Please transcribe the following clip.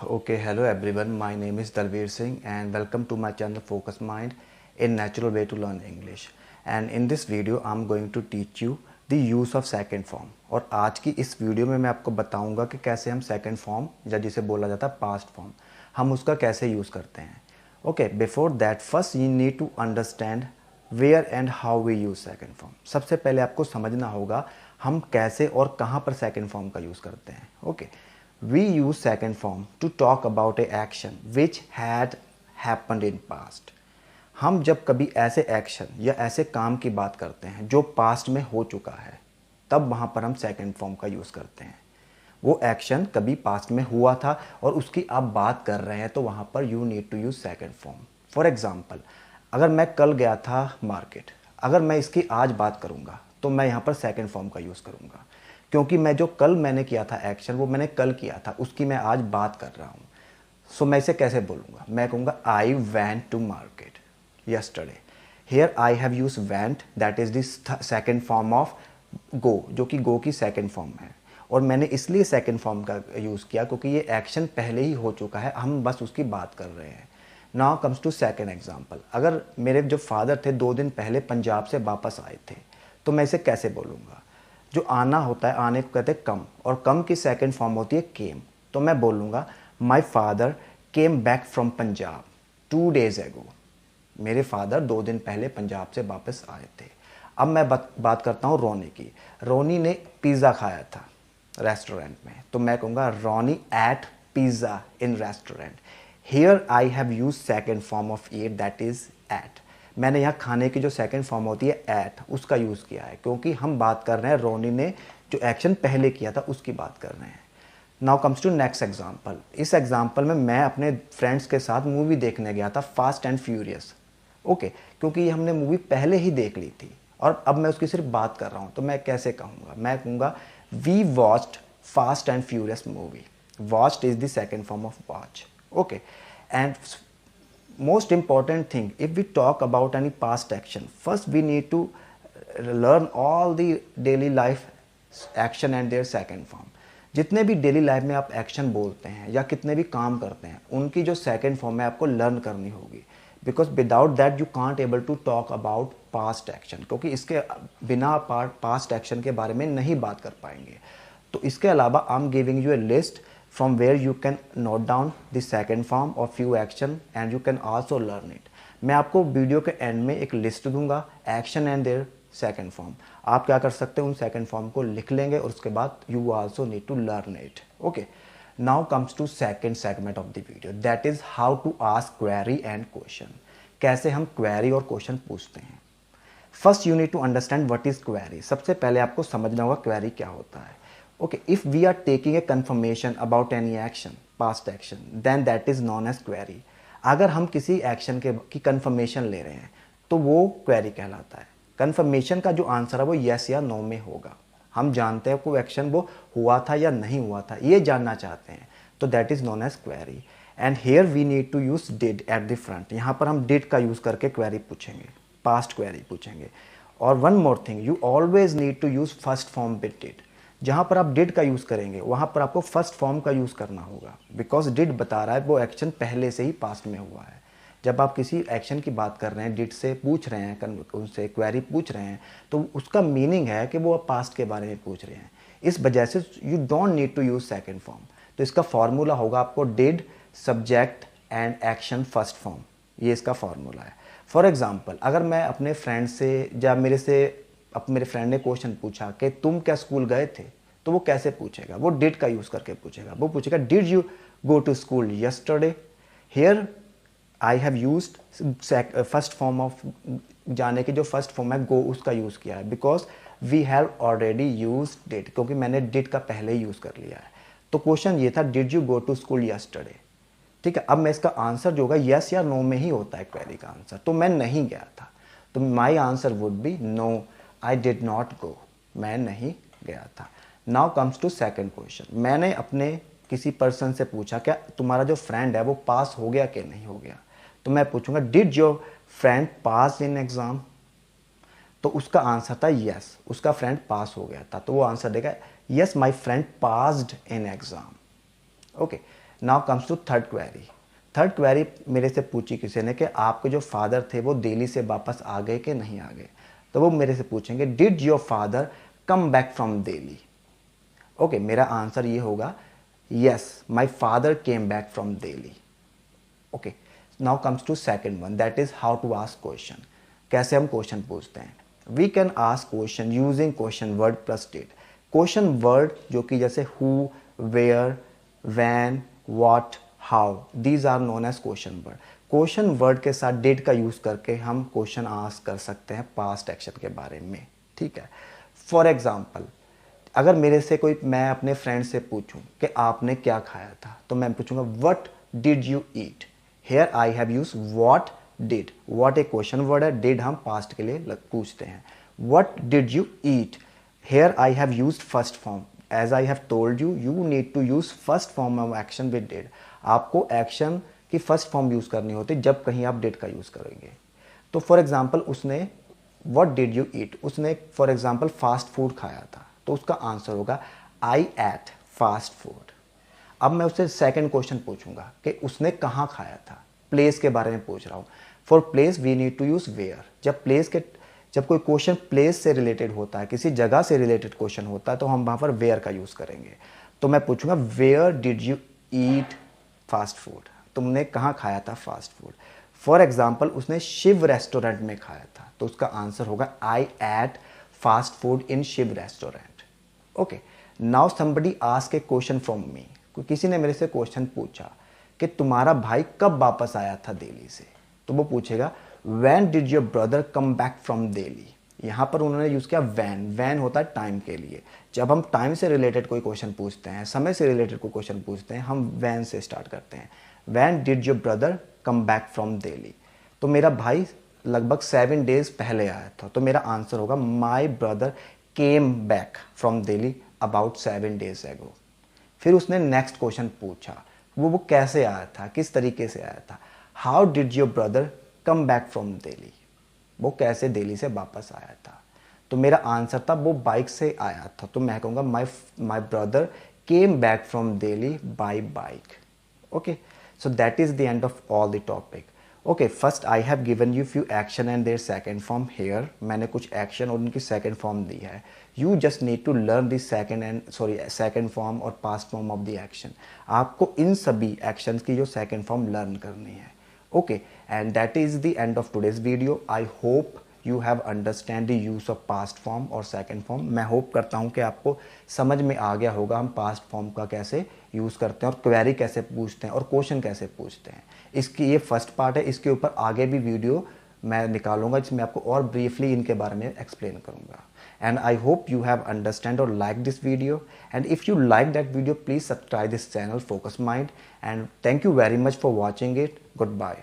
Okay, hello everyone. My name is Dalveer Singh and welcome to my channel Focus Mind in natural way to learn English. And in this video I'm going to teach you the use of second form. और आज की इस video में मैं आपको बताऊंगा कि कैसे हम second form या जिसे बोला जाता है past form हम उसका कैसे यूज़ करते हैं. Okay, before that first you need to understand where and how we use second form. सबसे पहले आपको समझना होगा हम कैसे और कहाँ पर second form का यूज़ करते हैं. Okay. We use second form to talk about a action which had happened in past. हम जब कभी ऐसे एक्शन या ऐसे काम की बात करते हैं जो पास्ट में हो चुका है तब वहाँ पर हम सेकेंड फॉर्म का यूज़ करते हैं. वो एक्शन कभी पास्ट में हुआ था और उसकी आप बात कर रहे हैं तो वहाँ पर you need to use second form. For example, अगर मैं कल गया था मार्केट, अगर मैं इसकी आज बात करूँगा तो मैं यहाँ पर सेकेंड फॉर्म का यूज़ करूँगा क्योंकि मैं जो कल मैंने किया था एक्शन वो मैंने कल किया था, उसकी मैं आज बात कर रहा हूँ. सो मैं इसे कैसे बोलूँगा? मैं कहूँगा I went to market yesterday. Here I have use went, that is this second form of go, जो कि गो की सेकेंड फॉर्म है. और मैंने इसलिए सेकेंड फॉर्म का यूज़ किया क्योंकि ये एक्शन पहले ही हो चुका है, हम बस उसकी बात कर रहे हैं. Now comes to second example. अगर मेरे जो फादर थे 2 दिन पहले पंजाब से वापस आए थे तो मैं इसे कैसे बोलूँगा? जो आना होता है, आने को कहते हैं कम, और कम की सेकंड फॉर्म होती है केम. तो मैं बोलूँगा माई father came back from Punjab 2 days ago. मेरे फादर 2 दिन पहले पंजाब से वापस आए थे. अब मैं बात करता हूँ रोनी की. रोनी ने पिज़्ज़ा खाया था रेस्टोरेंट में, तो मैं कहूँगा Ronnie ate pizza in restaurant. Here I have use second form of eat, that is ate. मैंने यहाँ खाने की जो सेकंड फॉर्म होती है एट, उसका यूज़ किया है क्योंकि हम बात कर रहे हैं रोनी ने जो एक्शन पहले किया था उसकी बात कर रहे हैं. Now comes to next example. इस एग्जांपल में मैं अपने फ्रेंड्स के साथ मूवी देखने गया था फास्ट एंड फ्यूरियस. ओके, क्योंकि ये हमने मूवी पहले ही देख ली थी और अब मैं उसकी सिर्फ बात कर रहा हूँ, तो मैं कैसे कहूँगा? मैं कहूँगा we watched Fast and Furious movie. Watched is the second form of watch. Okay, and most important thing, if we talk about any past action, first we need to learn all the daily life action and their second form. जितने भी daily life में आप action बोलते हैं या कितने भी काम करते हैं उनकी जो सेकंड फॉर्म है आपको लर्न करनी होगी, because without that you can't able to talk about past action, क्योंकि इसके बिना पास्ट एक्शन के बारे में नहीं बात कर पाएंगे. तो इसके अलावा I am giving U A list from where you can note down the second form or few action and you can also learn it. मैं आपको वीडियो के एंड में एक लिस्ट दूंगा action and their second form. आप क्या कर सकते हैं, उन सेकंड फॉर्म को लिख लेंगे और उसके बाद you also need to learn it. Okay, now comes to second segment of the video, that is how to ask query and question. कैसे हम क्वेरी और क्वेश्चन पूछते हैं. First you need to understand what is query. सबसे पहले आपको समझना होगा क्वेरी क्या होता है. Okay, if we are taking a confirmation about any action, past action, then that is known as query. अगर हम किसी एक्शन की confirmation ले रहे हैं तो वो query कहलाता है. confirmation का जो आंसर है वो yes या no में होगा. हम जानते हैं कोई एक्शन वो हुआ था या नहीं हुआ था, ये जानना चाहते हैं, तो that is known as query. And here we need to use did at the front. यहाँ पर हम did का यूज़ करके query पूछेंगे, past query पूछेंगे. और one more thing, you always need to use first form with did. जहाँ पर आप डिड का यूज़ करेंगे वहाँ पर आपको फर्स्ट फॉर्म का यूज़ करना होगा, बिकॉज डिड बता रहा है वो एक्शन पहले से ही पास्ट में हुआ है. जब आप किसी एक्शन की बात कर रहे हैं, डिड से पूछ रहे हैं, उनसे क्वेरी पूछ रहे हैं, तो उसका मीनिंग है कि वो पास्ट के बारे में पूछ रहे हैं. इस वजह से you don't need to use second form. तो इसका फॉर्मूला होगा आपको did subject and action first form, ये इसका फॉर्मूला है. फॉर एग्जाम्पल, अगर मैं अपने फ्रेंड से या मेरे फ्रेंड ने क्वेश्चन पूछा कि तुम क्या स्कूल गए थे, तो वो कैसे पूछेगा? वो डिड का यूज़ करके पूछेगा. वो पूछेगा did you go to school yesterday. Here I have used first form of, जाने की जो फर्स्ट फॉर्म है गो, उसका यूज़ किया है, because we have already use did, क्योंकि मैंने डिड का पहले ही यूज़ कर लिया है. तो क्वेश्चन ये था did you go to school yesterday. ठीक है, अब मैं इसका आंसर जो होगा यस या नो में ही होता है क्वेरी का आंसर. तो मैं नहीं गया था, तो my answer would be no, I did not go, मैं नहीं गया था. Now comes to second question. मैंने अपने किसी पर्सन से पूछा क्या तुम्हारा जो फ्रेंड है वो पास हो गया कि नहीं हो गया, तो मैं पूछूंगा did your friend pass in exam. तो उसका आंसर था यस, उसका फ्रेंड पास हो गया था, तो वो आंसर देगा yes my friend passed in exam. Okay, now comes to third query. Third query मेरे से पूछी किसी ने कि आपके जो फादर थे वो दिल्ली से वापस आ गए कि नहीं आ गए। तो वो मेरे से पूछेंगे did your father come back from Delhi. Okay, मेरा आंसर ये होगा yes, my father came back from Delhi. Okay, now comes to second one, that is how to ask question. कैसे हम क्वेश्चन पूछते हैं? We can ask question using question word plus did. Question word जो कि जैसे who, where, when, what, how, these are known as question word. Question word के साथ did का यूज करके हम क्वेश्चन आस्क कर सकते हैं पास्ट एक्शन के बारे में। ठीक है, फॉर एग्जाम्पल अगर मेरे से कोई, मैं अपने फ्रेंड से पूछूं कि आपने क्या खाया था, तो मैं पूछूंगा what did you eat. Here I have use what did. What एक क्वेश्चन वर्ड है, डिड हम पास्ट के लिए पूछते हैं। What did you eat, here I have used first form. As I have told you, you need to use first form of action with did. आपको action की first form use करनी होती है जब कहीं आप डिड का यूज करेंगे। तो फॉर एग्जाम्पल उसने व्हाट डिड यू ईट, उसने फॉर एग्जाम्पल फास्ट फूड खाया था, तो उसका आंसर होगा आई एट फास्ट फूड। अब मैं उससे सेकंड क्वेश्चन पूछूंगा कि उसने कहाँ खाया था। प्लेस के बारे में पूछ रहा हूँ। For place we need to use where. जब कोई क्वेश्चन प्लेस से रिलेटेड होता है, किसी जगह से रिलेटेड क्वेश्चन होता है, तो हम वहाँ पर वेयर का यूज़ करेंगे। तो मैं पूछूंगा where did you eat fast food, तुमने कहाँ खाया था फास्ट फूड। फॉर एग्जाम्पल उसने शिव रेस्टोरेंट में खाया था, तो उसका आंसर होगा I ate fast food in Shiv restaurant. Okay, now somebody ask a question from me. किसी ने मेरे से क्वेश्चन पूछा कि तुम्हारा भाई कब वापस आया था दिल्ली से, तो वो पूछेगा when did your brother come back from Delhi. यहाँ पर उन्होंने यूज़ किया वैन। वैन होता है टाइम के लिए। जब हम टाइम से रिलेटेड कोई क्वेश्चन पूछते हैं, समय से रिलेटेड कोई क्वेश्चन पूछते हैं, हम वैन से स्टार्ट करते हैं। When did your brother come back from Delhi, तो मेरा भाई लगभग 7 डेज पहले आया था, तो मेरा आंसर होगा माई brother came back from Delhi about 7 days एगो। फिर उसने नेक्स्ट क्वेश्चन पूछा, वो कैसे आया था, किस तरीके से आया था। How did your brother come back from Delhi, वो कैसे दिल्ली से वापस आया था। तो मेरा आंसर था वो बाइक से आया था, तो मैं कहूँगा my brother came back from Delhi by bike. Okay, so that is the end of all the topic. Okay, first I have given you few action and their second form here. मैंने कुछ action और उनकी second form दी है। You just need to learn the second form और past form of the action. आपको इन सभी एक्शंस की जो सेकेंड फॉर्म लर्न करनी है। Okay, and that is the end of today's video. I hope you have understand the use of past form और second form. मैं hope करता हूँ कि आपको समझ में आ गया होगा हम past form का कैसे यूज़ करते हैं और क्वेरी कैसे पूछते हैं और क्वेश्चन कैसे पूछते हैं। इसकी ये फर्स्ट पार्ट है, इसके ऊपर आगे भी वीडियो मैं निकालूंगा जिसमें आपको और ब्रीफली इनके बारे में एक्सप्लेन करूंगा। And I hope you have understand or like this video, and if you like that video please subscribe this channel Focus Mind, and thank you very much for watching it. Goodbye.